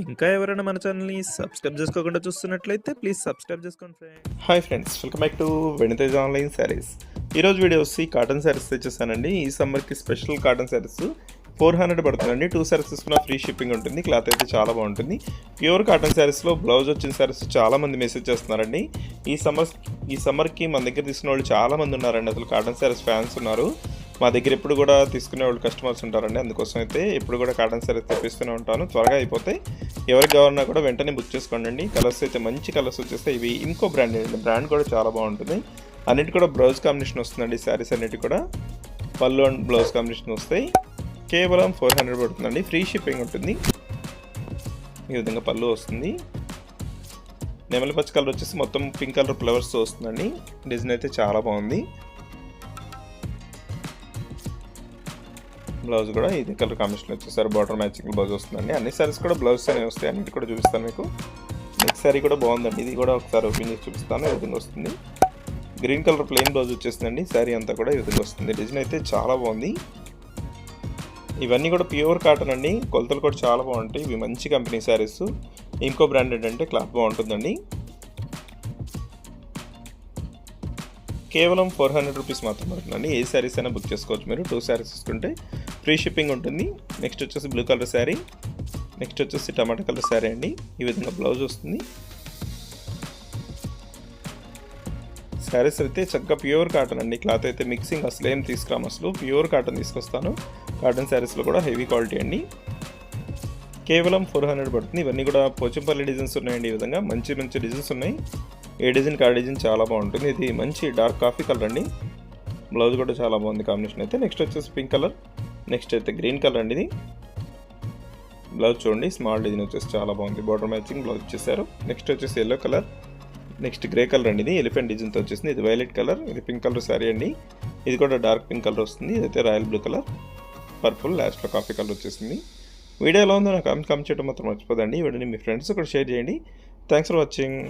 ఇంకా ఎవరైనా మన ఛానల్‌ని సబ్స్క్రైబ్ చేసుకోకుండా చూస్తున్నట్లయితే ప్లీజ్ సబ్స్క్రైబ్ చేసుకోండి friends. Hi friends, welcome back to వెనితేజ్ online saris. ఈరోజు వీడియో వచ్చి కాటన్ శారీస్ తెచ్చేసానండి. ఈ సమ్మర్కి స్పెషల్ కాటన్ శారీస్ 400 పడుతుందండి. 2 శారీస్ తీసుకున్న ఫ్రీ షిప్పింగ్ ఉంటుంది. క్లాత్ అయితే చాలా బాగుంటుంది. ప్యూర్ కాటన్ శారీస్లో బ్లౌజ్ వచ్చిన శారీస్ చాలామంది మెసేజ్ చేస్తున్నారండి. ఈ సమ్మర్కి మన దగ్గర తీసుకున్న వాళ్ళు చాలామంది ఉన్నారండి. అసలు కాటన్ శారీస్ ఫ్యాన్స్ ఉన్నారు. మా దగ్గర ఎప్పుడు కూడా తీసుకునే వాళ్ళు కస్టమర్స్ ఉంటారండి. అందుకోసం అయితే ఎప్పుడు కూడా కాటన్ శారీస్ తెప్పిస్తూనే ఉంటాను. త్వరగా అయిపోతే ఎవరికి కావాలన్నా కూడా వెంటనే బుక్ చేసుకోండి. కలర్స్ అయితే మంచి కలర్స్ వచ్చేస్తాయి. ఇవి ఇంకో బ్రాండ్ అండి. బ్రాండ్ కూడా చాలా బాగుంటుంది. అన్నిటి కూడా బ్లౌజ్ కాంబినేషన్ వస్తుందండి. శారీస్ అన్నిటి కూడా పళ్ళు అండ్ బ్లౌజ్ కాంబినేషన్ వస్తాయి. కేవలం 400 పడుతుందండి. ఫ్రీ షిప్పింగ్ ఉంటుంది. ఈ విధంగా పళ్ళు వస్తుంది. నెమలి పచ్చ కలర్ వచ్చేసి మొత్తం పింక్ కలర్ ఫ్లవర్స్తో వస్తుందండి. డిజైన్ అయితే చాలా బాగుంది. బ్లౌజ్ కూడా ఇది కలర్ కాంబినేషన్ వచ్చేసారి బార్డర్ మ్యాచింగ్ బ్లౌజ్ వస్తుందండి. అన్ని సారీస్ కూడా బ్లౌజ్ అనేవి వస్తాయి. అన్నిటి కూడా చూపిస్తాను మీకు. నెక్స్ట్ సారీ కూడా బాగుందండి. ఇది కూడా ఒకసారి ఓపెన్ చేసి చూపిస్తాను. ఈ విధంగా వస్తుంది. గ్రీన్ కలర్ ప్లెయిన్ బ్లౌజ్ వచ్చేసిందండి. శారీ అంతా కూడా ఈ విధంగా వస్తుంది. డిజైన్ అయితే చాలా బాగుంది. ఇవన్నీ కూడా ప్యూర్ కాటన్ అండి. కొలతలు కూడా చాలా బాగుంటాయి. ఇవి మంచి కంపెనీ శారీస్. ఇంకో బ్రాండెడ్ అంటే క్లాత్ బాగుంటుందండి. కేవలం 400 రూపీస్ మాత్రం పడుతుందండి. ఏ శారీస్ అయినా బుక్ చేసుకోవచ్చు మీరు. 2 శారీస్ తీసుకుంటే ఫ్రీ షిప్పింగ్ ఉంటుంది. నెక్స్ట్ వచ్చేసి బ్లూ కలర్ శారీ, నెక్స్ట్ వచ్చేసి టమాటా కలర్ శారీ అండి. ఈ విధంగా బ్లౌజ్ వస్తుంది. శారీస్ అయితే చక్కగా ప్యూర్ కాటన్ అండి. క్లాత్ అయితే మిక్సింగ్ అసలు ఏం తీసుకురాము. అసలు ప్యూర్ కాటన్ తీసుకొస్తాను. కాటన్ శారీస్లో కూడా హెవీ క్వాలిటీ అండి. కేవలం 400 పడుతుంది. ఇవన్నీ కూడా పోచంపల్లి డిజైన్స్ ఉన్నాయండి. ఈ విధంగా మంచి మంచి డిజైన్స్ ఉన్నాయి. ఏ డిజైన్కి ఆ డిజైన్ చాలా బాగుంటుంది. ఇది మంచి డార్క్ కాఫీ కలర్ అండి. బ్లౌజ్ కూడా చాలా బాగుంది కాంబినేషన్ అయితే. నెక్స్ట్ వచ్చేసి పింక్ కలర్, నెక్స్ట్ అయితే గ్రీన్ కలర్ అండి. ఇది బ్లౌజ్ చూడండి, స్మాల్ డిజైన్ వచ్చేసి చాలా బాగుంది. బార్డర్ మ్యాచింగ్ బ్లౌజ్ ఇచ్చేసారు. నెక్స్ట్ వచ్చేసి yellow colour, next grey colour అండి. ఇది ఎలిఫెంట్ డిజైన్తో వచ్చేసింది. ఇది వైలెట్ కలర్, ఇది పింక్ కలర్ శారీ అండి. ఇది కూడా డార్క్ పింక్ కలర్ వస్తుంది. ఇదైతే రాయల్ బ్లూ కలర్, పర్పుల్, లాస్ట్లో కాఫీ కలర్ వచ్చేసింది. వీడియో ఎలా ఉందో నాకు కామెంట్ చేయడం మాత్రం మర్చిపోదండి. వీడియోని మీ ఫ్రెండ్స్ కూడా షేర్ చేయండి. Thanks for watching.